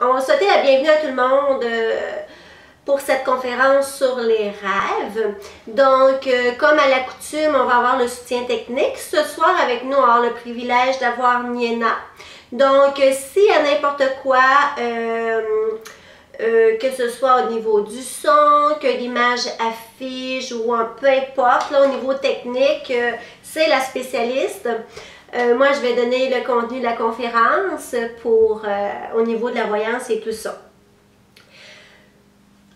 On va souhaiter la bienvenue à tout le monde pour cette conférence sur les rêves. Donc, comme à l'accoutume, on va avoir le soutien technique. Ce soir, avec nous, on va avoir le privilège d'avoir Niena. Donc, s'il y a n'importe quoi, que ce soit au niveau du son, que l'image affiche ou peu importe, là, au niveau technique, c'est la spécialiste. Moi, je vais donner le contenu de la conférence au niveau de la voyance et tout ça.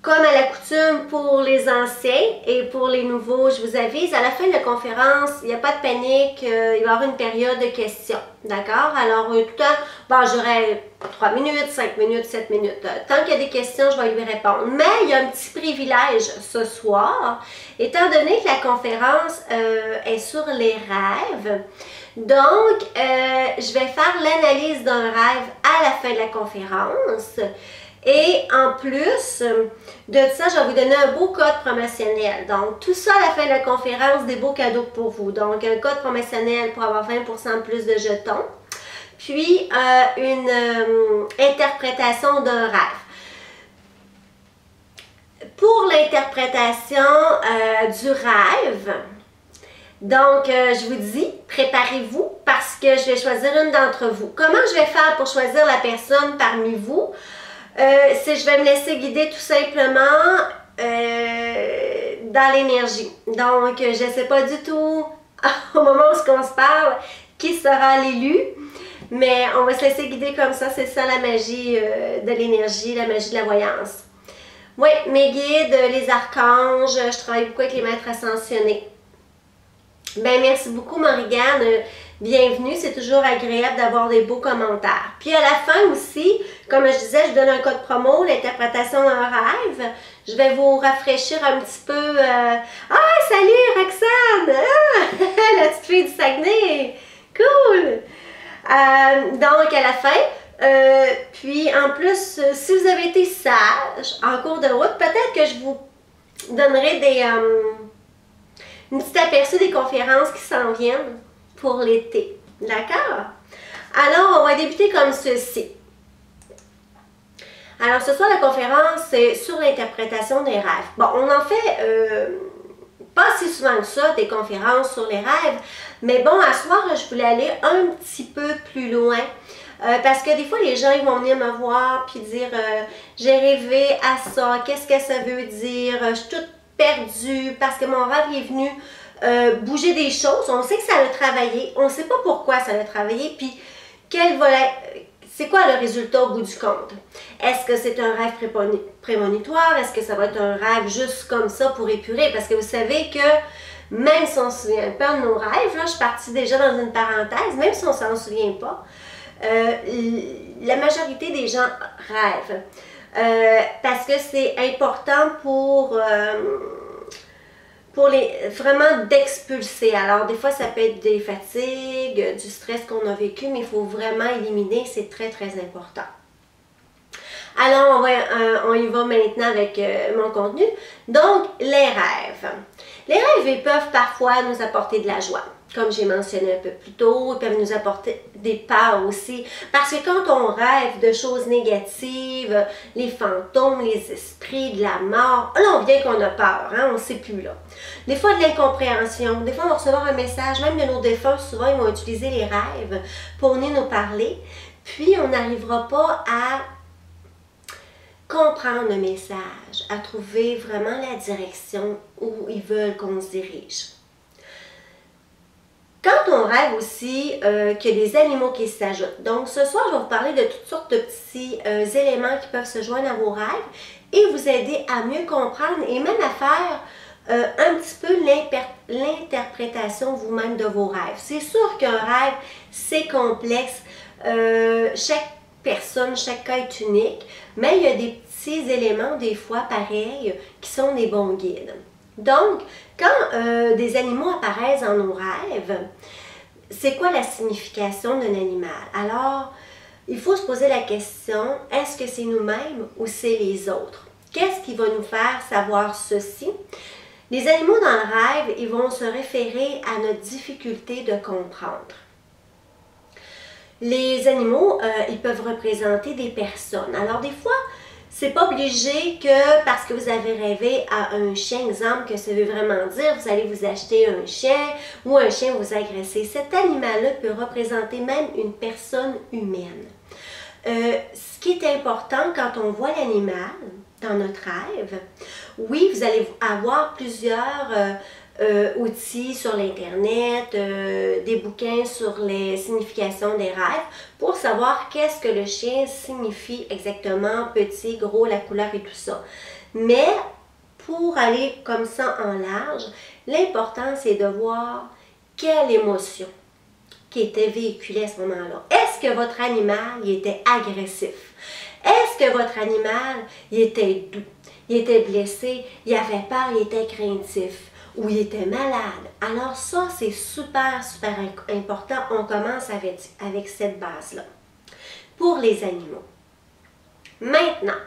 Comme à l'accoutume pour les anciens et pour les nouveaux, je vous avise, à la fin de la conférence, il n'y a pas de panique, il va y avoir une période de questions, d'accord? Alors, tout le temps, bon, j'aurai 3 minutes, 5 minutes, 7 minutes. Tant qu'il y a des questions, je vais lui répondre. Mais il y a un petit privilège ce soir, étant donné que la conférence est sur les rêves. Donc, je vais faire l'analyse d'un rêve à la fin de la conférence. Et en plus de ça, je vais vous donner un beau code promotionnel. Donc, tout ça à la fin de la conférence, des beaux cadeaux pour vous. Donc, un code promotionnel pour avoir 20% de plus de jetons. Puis, une interprétation d'un rêve. Pour l'interprétation du rêve, donc, je vous dis, préparez-vous parce que je vais choisir une d'entre vous. Comment je vais faire pour choisir la personne parmi vous? Je vais me laisser guider tout simplement dans l'énergie. Donc, je ne sais pas du tout au moment où on se parle qui sera l'élu, mais on va se laisser guider comme ça. C'est ça la magie de l'énergie, la magie de la voyance. Oui, mes guides, les archanges, je travaille beaucoup avec les maîtres ascensionnés. Ben, merci beaucoup, Morrigan. Bienvenue, c'est toujours agréable d'avoir des beaux commentaires. Puis à la fin aussi, comme je disais, je donne un code promo, l'interprétation d'un rêve. Je vais vous rafraîchir un petit peu. Ah, salut Roxane! Ah, la petite fille du Saguenay! Cool! Donc à la fin, puis en plus, si vous avez été sage en cours de route, peut-être que je vous donnerai une petite aperçu des conférences qui s'en viennent pour l'été. D'accord? Alors, on va débuter comme ceci. Alors, ce soir, la conférence, c'est sur l'interprétation des rêves. Bon, on en fait pas si souvent que ça, des conférences sur les rêves, mais bon, à ce soir, je voulais aller un petit peu plus loin. Parce que des fois, les gens ils vont venir me voir puis dire j'ai rêvé à ça, qu'est-ce que ça veut dire, je suis toute perdue parce que mon rêve est venu bouger des choses. On sait que ça a travaillé, on ne sait pas pourquoi ça a travaillé, puis c'est quoi le résultat au bout du compte? Est-ce que c'est un rêve prémonitoire? Est-ce que ça va être un rêve juste comme ça pour épurer? Parce que vous savez que même si on ne se souvient pas de nos rêves, là, je suis partie déjà dans une parenthèse, même si on ne s'en souvient pas, la majorité des gens rêvent. Parce que c'est important pour vraiment d'expulser. Alors, des fois, ça peut être des fatigues, du stress qu'on a vécu, mais il faut vraiment éliminer, c'est très, très important. Alors, on y va maintenant avec mon contenu. Donc, les rêves. Les rêves, ils peuvent parfois nous apporter de la joie. Comme j'ai mentionné un peu plus tôt, ils peuvent nous apporter des peurs aussi. Parce que quand on rêve de choses négatives, les fantômes, les esprits, de la mort, là on vient qu'on a peur, hein, on ne sait plus là. Des fois de l'incompréhension, des fois on va recevoir un message, même de nos défunts, souvent ils vont utiliser les rêves pour venir nous parler. Puis on n'arrivera pas à comprendre le message, à trouver vraiment la direction où ils veulent qu'on se dirige. Quand on rêve aussi qu'il y a des animaux qui s'ajoutent. Donc ce soir, je vais vous parler de toutes sortes de petits éléments qui peuvent se joindre à vos rêves et vous aider à mieux comprendre et même à faire un petit peu l'interprétation vous-même de vos rêves. C'est sûr qu'un rêve, c'est complexe. Chaque personne, chaque cas est unique, mais il y a des petits éléments, des fois pareils, qui sont des bons guides. Donc, quand des animaux apparaissent dans nos rêves, c'est quoi la signification d'un animal? Alors, il faut se poser la question, est-ce que c'est nous-mêmes ou c'est les autres? Qu'est-ce qui va nous faire savoir ceci? Les animaux dans le rêve, ils vont se référer à notre difficulté de comprendre. Les animaux, ils peuvent représenter des personnes. Alors des fois, c'est pas obligé que parce que vous avez rêvé à un chien, exemple, que ça veut vraiment dire vous allez vous acheter un chien ou un chien vous agresser. Cet animal-là peut représenter même une personne humaine. Ce qui est important quand on voit l'animal dans notre rêve, oui, vous allez avoir plusieurs outils sur l'Internet, des bouquins sur les significations des rêves pour savoir qu'est-ce que le chien signifie exactement, petit, gros, la couleur et tout ça. Mais pour aller comme ça en large, l'important c'est de voir quelle émotion qui était véhiculée à ce moment-là. Est-ce que votre animal il était agressif? Est-ce que votre animal il était doux? Il était blessé? Il avait peur? Il était craintif? Ou il était malade? Alors ça, c'est super, super important. On commence avec cette base-là. Pour les animaux. Maintenant,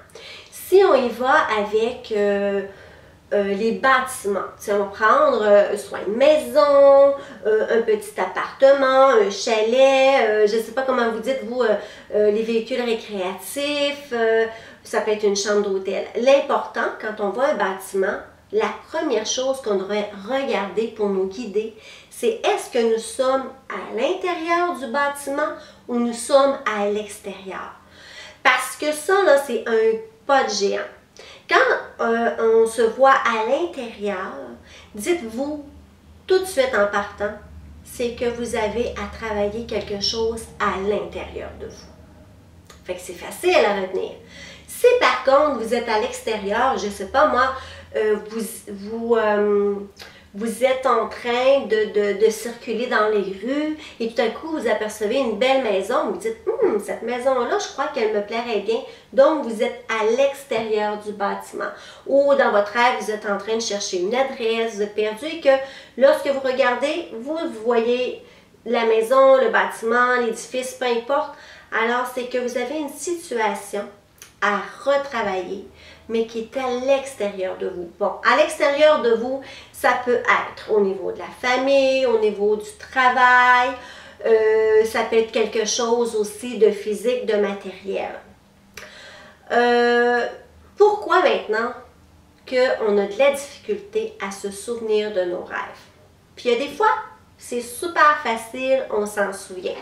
si on y va avec les bâtiments, on va prendre soit une maison, un petit appartement, un chalet, je ne sais pas comment vous dites, vous, les véhicules récréatifs, ça peut être une chambre d'hôtel. L'important, quand on voit un bâtiment, la première chose qu'on devrait regarder pour nous guider, c'est est-ce que nous sommes à l'intérieur du bâtiment ou nous sommes à l'extérieur. Parce que ça, là, c'est un pas de géant. Quand on se voit à l'intérieur, dites-vous tout de suite en partant, c'est que vous avez à travailler quelque chose à l'intérieur de vous. Fait que c'est facile à retenir. Si par contre vous êtes à l'extérieur, je ne sais pas moi, vous êtes en train de circuler dans les rues et tout à coup vous apercevez une belle maison, vous dites cette maison-là, je crois qu'elle me plairait bien. Donc vous êtes à l'extérieur du bâtiment. Ou dans votre rêve, vous êtes en train de chercher une adresse, vous êtes perdu et que lorsque vous regardez, vous voyez la maison, le bâtiment, l'édifice, peu importe. Alors c'est que vous avez une situation à retravailler, mais qui est à l'extérieur de vous. Bon, à l'extérieur de vous, ça peut être au niveau de la famille, au niveau du travail, ça peut être quelque chose aussi de physique, de matériel. Pourquoi maintenant qu'on a de la difficulté à se souvenir de nos rêves? Puis il y a des fois, c'est super facile, on s'en souvient.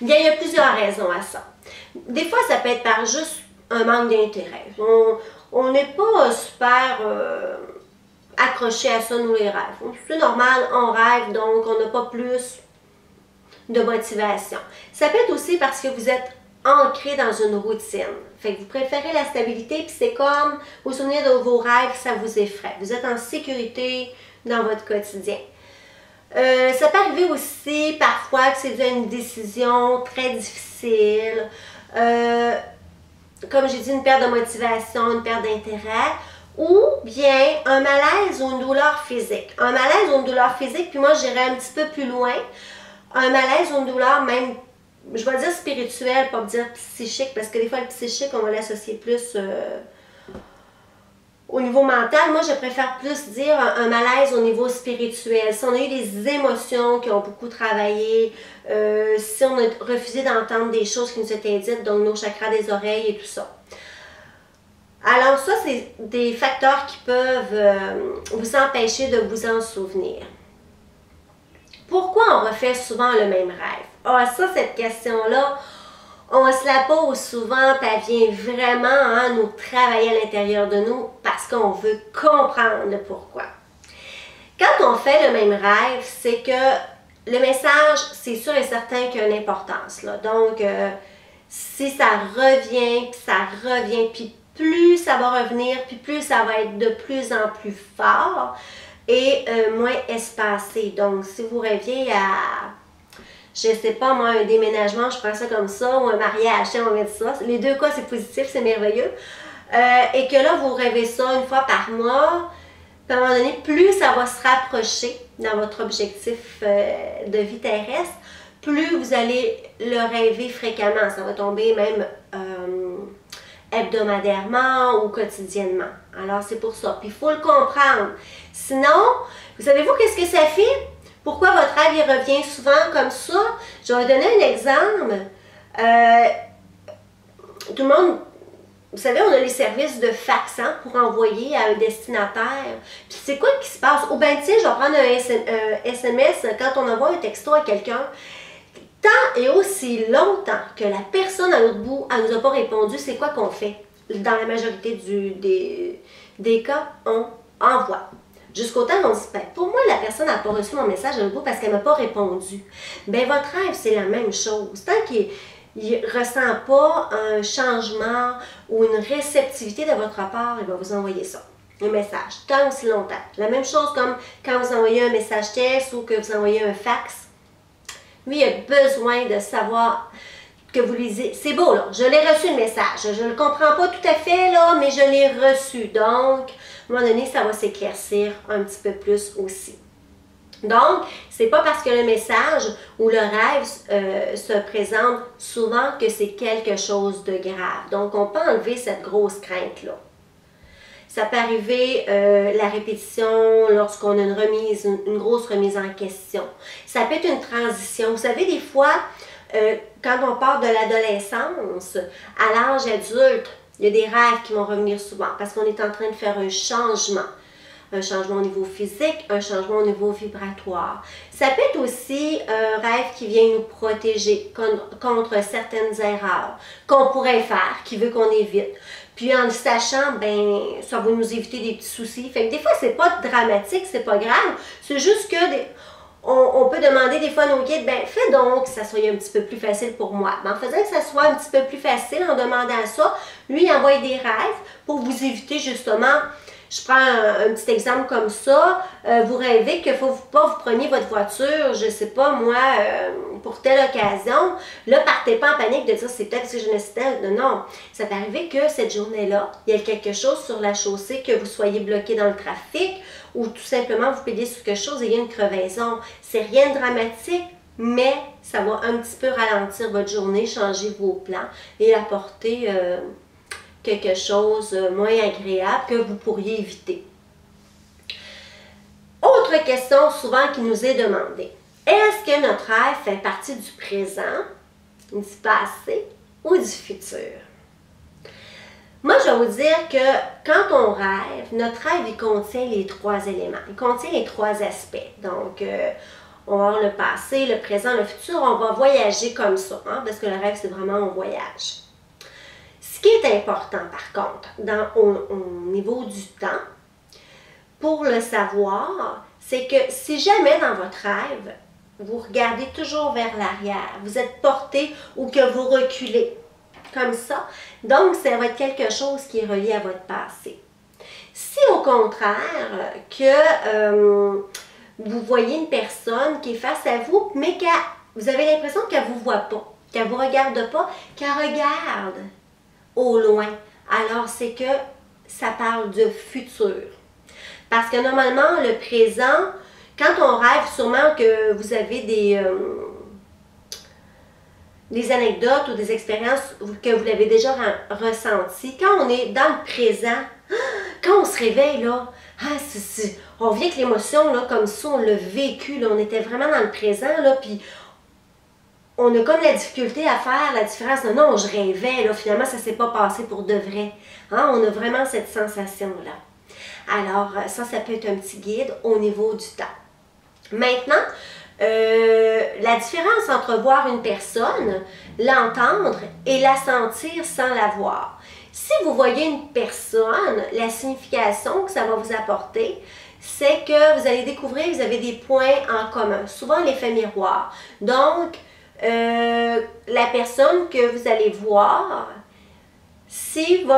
Bien, il y a plusieurs raisons à ça. Des fois, ça peut être par juste un manque d'intérêt. On n'est pas super accroché à ça, nous, les rêves. C'est normal, on rêve, donc on n'a pas plus de motivation. Ça peut être aussi parce que vous êtes ancré dans une routine. Fait que vous préférez la stabilité, puis c'est comme vous souvenir de vos rêves, ça vous effraie. Vous êtes en sécurité dans votre quotidien. Ça peut arriver aussi parfois que c'est dû à une décision très difficile, comme j'ai dit, une perte de motivation, une perte d'intérêt, ou bien un malaise ou une douleur physique. Un malaise ou une douleur physique, puis moi j'irais un petit peu plus loin, un malaise ou une douleur même, je vais dire spirituelle, pas dire psychique, parce que des fois le psychique, on va l'associer plus au niveau mental. Moi, je préfère plus dire un malaise au niveau spirituel. Si on a eu des émotions qui ont beaucoup travaillé, si on a refusé d'entendre des choses qui nous étaient dites, donc nos chakras des oreilles et tout ça. Alors ça, c'est des facteurs qui peuvent vous empêcher de vous en souvenir. Pourquoi on refait souvent le même rêve? Ah, ça, cette question-là, on se la pose souvent, puis elle vient vraiment nous travailler à l'intérieur de nous parce qu'on veut comprendre le pourquoi. Quand on fait le même rêve, c'est que le message, c'est sûr et certain qu'il y a une importance. Là. Donc, si ça revient, puis plus ça va revenir, puis plus ça va être de plus en plus fort et moins espacé. Donc, si vous rêviez à, je sais pas moi, un déménagement, je prends ça comme ça, ou un mariage, on va mettre ça. Les deux cas, c'est positif, c'est merveilleux. Et que là, vous rêvez ça une fois par mois, puis à un moment donné, plus ça va se rapprocher dans votre objectif de vie terrestre, plus vous allez le rêver fréquemment. Ça va tomber même hebdomadairement ou quotidiennement. Alors, c'est pour ça. Puis, il faut le comprendre. Sinon, vous savez-vous qu'est-ce que ça fait? Pourquoi votre rêve il revient souvent comme ça? Je vais vous donner un exemple. Tout le monde, vous savez, on a les services de fax pour envoyer à un destinataire. Puis c'est quoi qui se passe? Ou bien, tiens, je vais prendre un SMS quand on envoie un texto à quelqu'un. Tant et aussi longtemps que la personne à l'autre bout, elle nous a pas répondu, c'est quoi qu'on fait? Dans la majorité des cas, on envoie. Jusqu'au temps où on se dit, ben, pour moi, la personne n'a pas reçu mon message à l'autre bout parce qu'elle ne m'a pas répondu. Bien, votre rêve, c'est la même chose. Tant qu'il ne ressent pas un changement ou une réceptivité de votre part, il va vous envoyer ça, un message, tant aussi longtemps. La même chose comme quand vous envoyez un message texte ou que vous envoyez un fax. Lui, il a besoin de savoir que vous lisez. C'est beau, là. Je l'ai reçu le message. Je ne le comprends pas tout à fait, là, mais je l'ai reçu. Donc, à un moment donné, ça va s'éclaircir un petit peu plus aussi. Donc, c'est pas parce que le message ou le rêve se présente souvent que c'est quelque chose de grave. Donc, on peut enlever cette grosse crainte-là. Ça peut arriver la répétition lorsqu'on a une grosse remise en question. Ça peut être une transition. Vous savez, des fois, quand on part de l'adolescence à l'âge adulte, il y a des rêves qui vont revenir souvent parce qu'on est en train de faire un changement. Un changement au niveau physique, un changement au niveau vibratoire. Ça peut être aussi un rêve qui vient nous protéger contre certaines erreurs qu'on pourrait faire, qui veut qu'on évite. Puis en le sachant, ben, ça va nous éviter des petits soucis. Fait que des fois, c'est pas dramatique, c'est pas grave. C'est juste que on peut demander des fois à nos guides, ben, fais donc que ça soit un petit peu plus facile pour moi. Ben, en faisant que ça soit un petit peu plus facile, en demandant ça, lui, il envoie des rêves pour vous éviter justement. Je prends un petit exemple comme ça. Vous rêvez que faut pas vous preniez votre voiture, je sais pas moi, pour telle occasion. Là, partez pas en panique de dire c'est peut-être parce que je nécessitais. Non, ça peut arriver que cette journée-là, il y a quelque chose sur la chaussée, que vous soyez bloqué dans le trafic ou tout simplement vous pédez sur quelque chose et il y a une crevaison. C'est rien de dramatique, mais ça va un petit peu ralentir votre journée, changer vos plans et apporter quelque chose de moins agréable que vous pourriez éviter. Autre question souvent qui nous est demandée. Est-ce que notre rêve fait partie du présent, du passé ou du futur? Moi, je vais vous dire que quand on rêve, notre rêve, il contient les trois éléments. Il contient les trois aspects. Donc, on va avoir le passé, le présent, le futur. On va voyager comme ça, parce que le rêve, c'est vraiment un voyage. Ce qui est important, par contre, au niveau du temps, pour le savoir, c'est que si jamais dans votre rêve, vous regardez toujours vers l'arrière, vous êtes porté ou que vous reculez, comme ça, donc ça va être quelque chose qui est relié à votre passé. Si au contraire, que vous voyez une personne qui est face à vous, mais que vous avez l'impression qu'elle ne vous voit pas, qu'elle ne vous regarde pas, qu'elle regarde au loin. Alors, c'est que ça parle de futur. Parce que normalement, le présent, quand on rêve, sûrement que vous avez des anecdotes ou des expériences que vous l'avez déjà ressenties. Quand on est dans le présent, quand on se réveille, là, on vient avec l'émotion, là, comme ça, on l'a vécu, là, on était vraiment dans le présent, là, puis on a comme la difficulté à faire la différence de non, je rêvais, là, finalement, ça ne s'est pas passé pour de vrai. Hein? On a vraiment cette sensation-là. Alors, ça peut être un petit guide au niveau du temps. Maintenant, la différence entre voir une personne, l'entendre et la sentir sans la voir. Si vous voyez une personne, la signification que ça va vous apporter, c'est que vous allez découvrir que vous avez des points en commun, souvent l'effet miroir. Donc, la personne que vous allez voir, si vous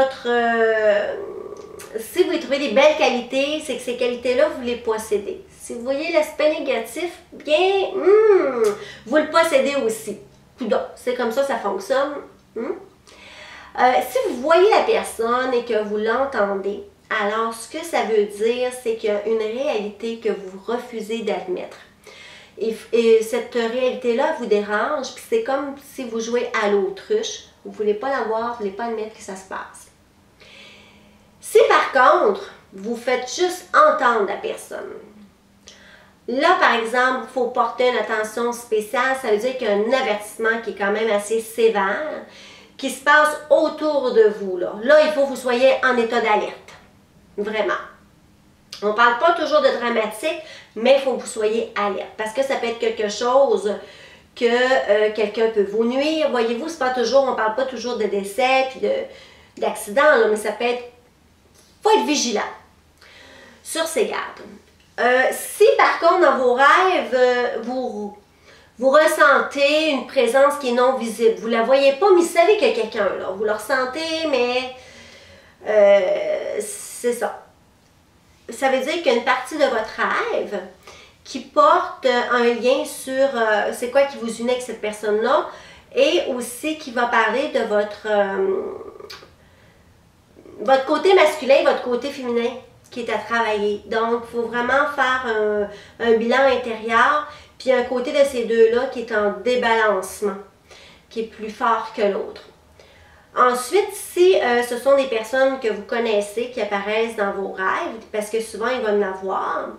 y trouvez des belles qualités, c'est que ces qualités-là, vous les possédez. Si vous voyez l'aspect négatif, bien, vous le possédez aussi. Coudonc, c'est comme ça fonctionne. Si vous voyez la personne et que vous l'entendez, alors ce que ça veut dire, c'est qu'il y a une réalité que vous refusez d'admettre. Et cette réalité-là vous dérange, puis c'est comme si vous jouez à l'autruche. Vous ne voulez pas la voir, vous ne voulez pas admettre que ça se passe. Si par contre, vous faites juste entendre la personne, Là, par exemple, il faut porter une attention spéciale. Ça veut dire qu'il y a un avertissement qui est quand même assez sévère qui se passe autour de vous. Là, il faut que vous soyez en état d'alerte. Vraiment. On ne parle pas toujours de dramatique, mais il faut que vous soyez alerte. Parce que ça peut être quelque chose que quelqu'un peut vous nuire. Voyez-vous, c'est pas toujours, on ne parle pas toujours de décès puis d'accident, mais ça peut être... Il faut être vigilant sur ses gardes. Si par contre, dans vos rêves, vous ressentez une présence qui est non visible, vous ne la voyez pas, mais vous savez qu'il y a quelqu'un là. Vous le ressentez, mais c'est ça. Ça veut dire qu'il y a une partie de votre rêve qui porte un lien sur c'est quoi qui vous unit avec cette personne-là et aussi qui va parler de votre côté masculin, votre côté féminin qui est à travailler. Donc, il faut vraiment faire un bilan intérieur, puis un côté de ces deux-là qui est en débalancement, qui est plus fort que l'autre. Ensuite, si ce sont des personnes que vous connaissez qui apparaissent dans vos rêves, parce que souvent il va en avoir,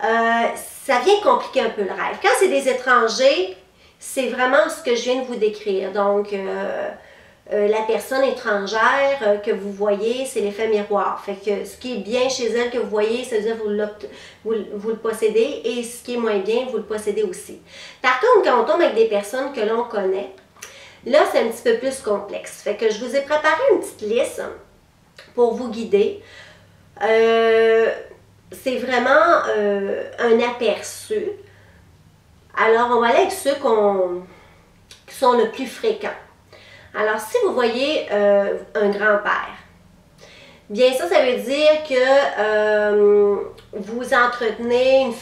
ça vient compliquer un peu le rêve. Quand c'est des étrangers, c'est vraiment ce que je viens de vous décrire. Donc, la personne étrangère que vous voyez, c'est l'effet miroir. Fait que ce qui est bien chez elle que vous voyez, c'est-à-dire vous le possédez, et ce qui est moins bien, vous le possédez aussi. Par contre, quand on tombe avec des personnes que l'on connaît, là, c'est un petit peu plus complexe. Fait que je vous ai préparé une petite liste pour vous guider. C'est vraiment un aperçu. Alors, on va aller avec ceux qui sont le plus fréquents. Alors, si vous voyez un grand-père, bien ça veut dire que vous entretenez une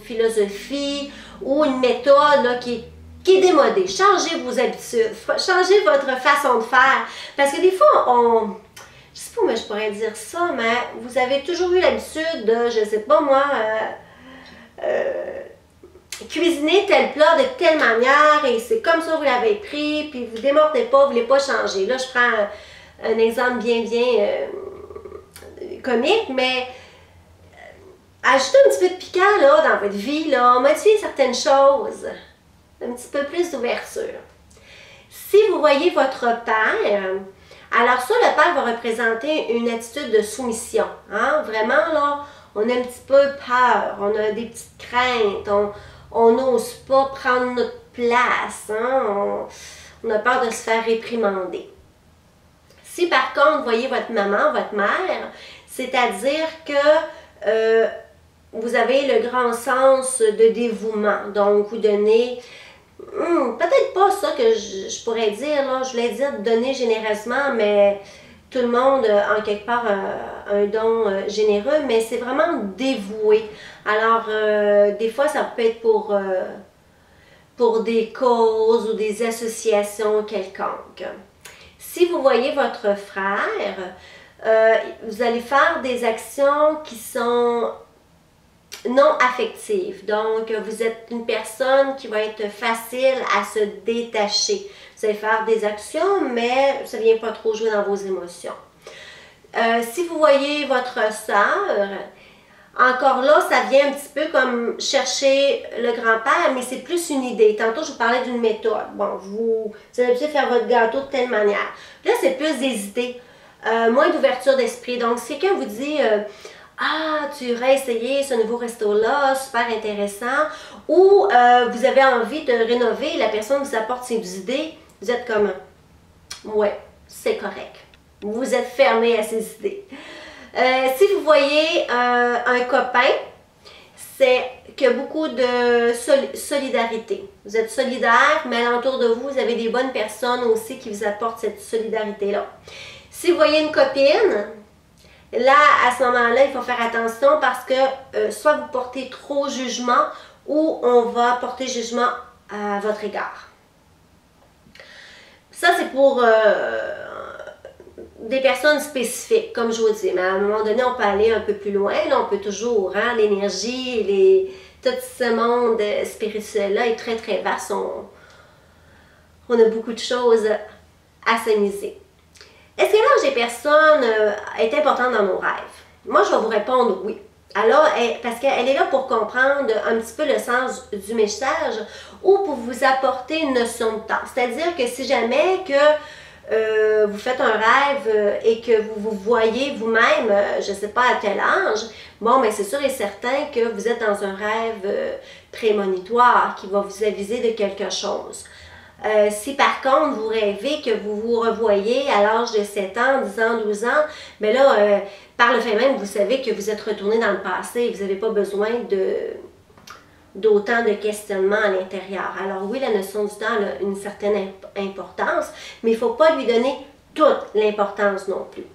philosophie ou une méthode là, qui est démodée. Changez vos habitudes, changez votre façon de faire. Parce que des fois, je sais pas comment je pourrais dire ça, mais vous avez toujours eu l'habitude de, je sais pas moi, cuisiner tel plat de telle manière et c'est comme ça que vous l'avez pris, puis vous ne démordez pas, vous ne voulez pas changer. Là, je prends un exemple bien comique, mais ajoutez un petit peu de piquant là, dans votre vie, là, modifiez certaines choses, un petit peu plus d'ouverture. Si vous voyez votre père, alors ça, le père va représenter une attitude de soumission. Hein? Vraiment, là, on a un petit peu peur, on a des petites craintes, on n'ose pas prendre notre place, hein? On a peur de se faire réprimander. Si par contre, vous voyez votre maman, votre mère, c'est-à-dire que vous avez le grand sens de dévouement. Donc, vous donnez, peut-être pas ça que je pourrais dire, là, je voulais dire donner généreusement, mais tout le monde a en quelque part un don généreux, mais c'est vraiment dévoué. Alors, des fois, ça peut être pour des causes ou des associations quelconques. Si vous voyez votre frère, vous allez faire des actions qui sont non affectives. Donc, vous êtes une personne qui va être facile à se détacher. Vous allez faire des actions, mais ça ne vient pas trop jouer dans vos émotions. Si vous voyez votre sœur, encore là, ça vient un petit peu comme chercher le grand-père, mais c'est plus une idée. Tantôt, je vous parlais d'une méthode. Bon, vous avez l'habitude de faire votre gâteau de telle manière. Là, c'est plus des idées, moins d'ouverture d'esprit. Donc, si quelqu'un vous dit ah, tu irais essayer ce nouveau resto-là, super intéressant, ou vous avez envie de rénover, la personne vous apporte ses idées, vous êtes comme ouais, c'est correct. Vous êtes fermé à ces idées. Si vous voyez un copain, c'est qu'il y a beaucoup de solidarité. Vous êtes solidaire, mais alentour de vous, vous avez des bonnes personnes aussi qui vous apportent cette solidarité-là. Si vous voyez une copine, là, à ce moment-là, il faut faire attention parce que soit vous portez trop jugement ou on va porter jugement à votre égard. Ça, c'est pour des personnes spécifiques, comme je vous dis. Mais à un moment donné, on peut aller un peu plus loin. Là, on peut toujours, hein, l'énergie, tout ce monde spirituel-là est très, très vaste. On a beaucoup de choses à s'amuser. Est-ce que l'âge des personnes est important dans nos rêves? Moi, je vais vous répondre oui. Alors, parce qu'elle est là pour comprendre un petit peu le sens du message ou pour vous apporter une notion de temps. C'est-à-dire que si jamais que vous faites un rêve et que vous vous voyez vous-même, je ne sais pas à quel âge, bon, mais c'est sûr et certain que vous êtes dans un rêve prémonitoire qui va vous aviser de quelque chose. Si par contre vous rêvez que vous vous revoyez à l'âge de 7 ans, 10 ans, 12 ans, bien là, par le fait même, vous savez que vous êtes retourné dans le passé, vous n'avez pas besoin d'autant de questionnements à l'intérieur. Alors oui, la notion du temps a une certaine importance, mais il ne faut pas lui donner toute l'importance non plus.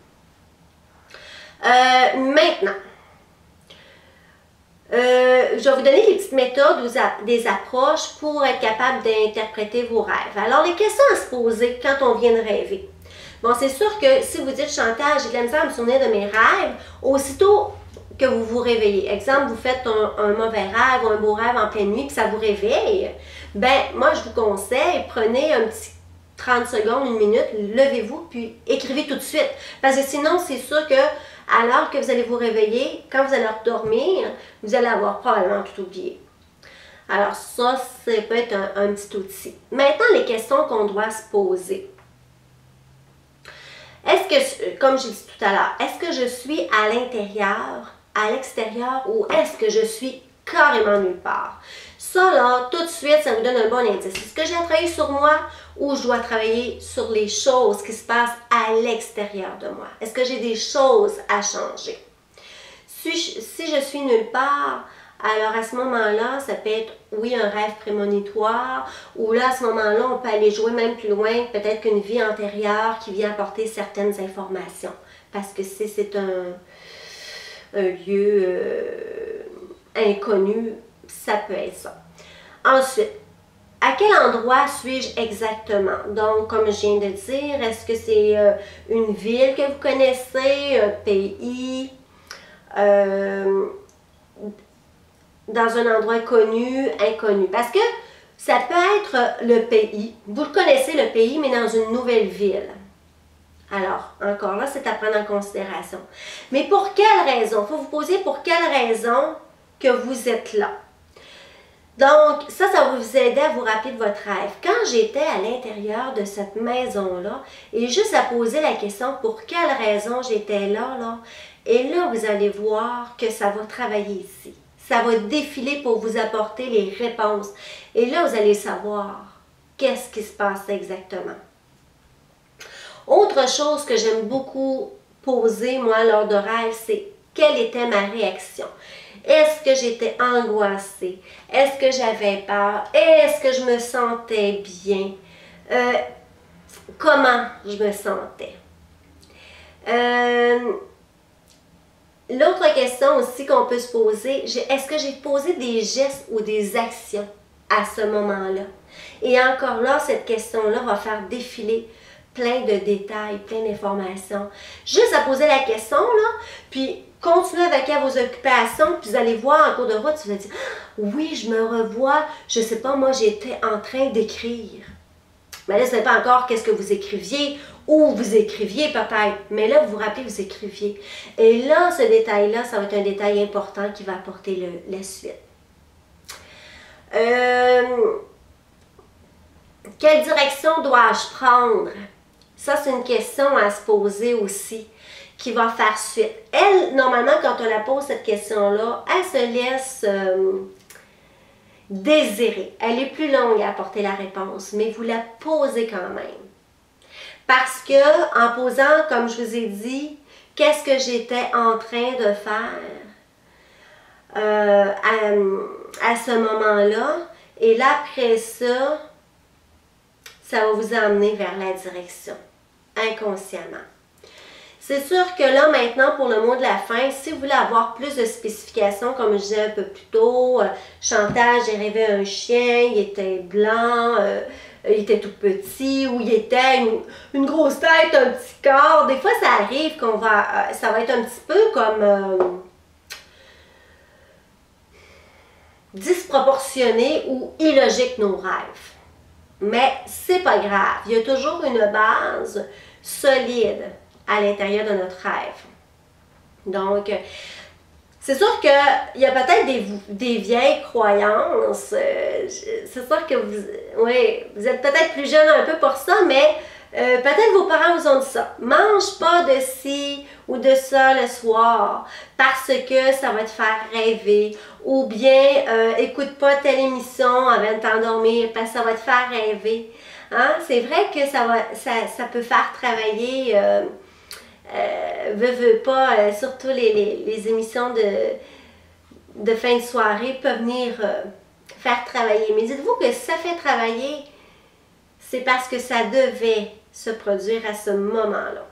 Maintenant, je vais vous donner des petites méthodes ou des approches pour être capable d'interpréter vos rêves. Alors, les questions à se poser quand on vient de rêver. Bon, c'est sûr que si vous dites Chantal, j'ai de la misère à me souvenir de mes rêves, aussitôt que vous vous réveillez, exemple, vous faites un mauvais rêve ou un beau rêve en pleine nuit, puis ça vous réveille, ben moi, je vous conseille, prenez un petit 30 secondes, une minute, levez-vous, puis écrivez tout de suite. Parce que sinon, c'est sûr que à l'heure que vous allez vous réveiller, quand vous allez dormir, vous allez avoir probablement tout oublié. Alors ça peut être un petit outil. Maintenant, les questions qu'on doit se poser. Est-ce que, comme j'ai dit tout à l'heure, est-ce que je suis à l'intérieur, à l'extérieur ou est-ce que je suis carrément nulle part? Ça, là, tout de suite, ça vous donne un bon indice. Est-ce que j'ai à travailler sur moi ou je dois travailler sur les choses qui se passent à l'extérieur de moi? Est-ce que j'ai des choses à changer? Si je suis nulle part, alors à ce moment-là, ça peut être, oui, un rêve prémonitoire, ou là, à ce moment-là, on peut aller jouer même plus loin, peut-être qu'une vie antérieure qui vient apporter certaines informations. Parce que si c'est un lieu inconnu, ça peut être ça. Ensuite, à quel endroit suis-je exactement? Donc, comme je viens de dire, est-ce que c'est une ville que vous connaissez, un pays, dans un endroit connu, inconnu? Parce que ça peut être le pays. Vous le connaissez, le pays, mais dans une nouvelle ville. Alors, encore là, c'est à prendre en considération. Mais pour quelle raison? Il faut vous poser pour quelle raison que vous êtes là. Donc, ça va vous aider à vous rappeler de votre rêve. Quand j'étais à l'intérieur de cette maison-là, et juste à poser la question pour quelle raison j'étais là, et là, vous allez voir que ça va travailler ici. Ça va défiler pour vous apporter les réponses. Et là, vous allez savoir qu'est-ce qui se passe exactement. Autre chose que j'aime beaucoup poser, moi, lors de rêve, c'est quelle était ma réaction? Est-ce que j'étais angoissée? Est-ce que j'avais peur? Est-ce que je me sentais bien? Comment je me sentais? L'autre question aussi qu'on peut se poser, est-ce que j'ai posé des gestes ou des actions à ce moment-là? Et encore là, cette question-là va faire défiler plein de détails, plein d'informations. Juste à poser la question, là, puis continuez avec vos occupations, puis vous allez voir en cours de route, vous allez dire « Oui, je me revois, je sais pas, moi j'étais en train d'écrire. » Mais là, ce n'est pas encore qu'est-ce que vous écriviez, ou vous écriviez peut-être, mais là, vous vous rappelez, vous écriviez. Et là, ce détail-là, ça va être un détail important qui va apporter la suite. Quelle direction dois-je prendre? Ça, c'est une question à se poser aussi, qui va faire suite. Elle, normalement, quand on la pose, cette question-là, elle se laisse désirer. Elle est plus longue à apporter la réponse, mais vous la posez quand même. Parce que, en posant, comme je vous ai dit, qu'est-ce que j'étais en train de faire à ce moment-là, et là, après ça, ça va vous emmener vers la direction, inconsciemment. C'est sûr que là, maintenant, pour le mot de la fin, si vous voulez avoir plus de spécifications, comme je disais un peu plus tôt, Chantal, j'ai rêvé un chien, il était blanc, il était tout petit, ou il était une grosse tête, un petit corps. Des fois, ça arrive qu'on va, ça va être un petit peu comme disproportionné ou illogique nos rêves. Mais c'est pas grave, il y a toujours une base solide à l'intérieur de notre rêve. Donc, C'est sûr qu'il y a peut-être des vieilles croyances. C'est sûr que vous êtes peut-être plus jeune un peu pour ça, mais peut-être vos parents vous ont dit ça. Mange pas de ci ou de ça le soir parce que ça va te faire rêver. Ou bien écoute pas telle émission avant de t'endormir parce que ça va te faire rêver. Hein? C'est vrai que ça peut faire travailler. Veux pas, surtout les émissions de fin de soirée peuvent venir faire travailler. Mais dites-vous que si ça fait travailler, c'est parce que ça devait se produire à ce moment-là.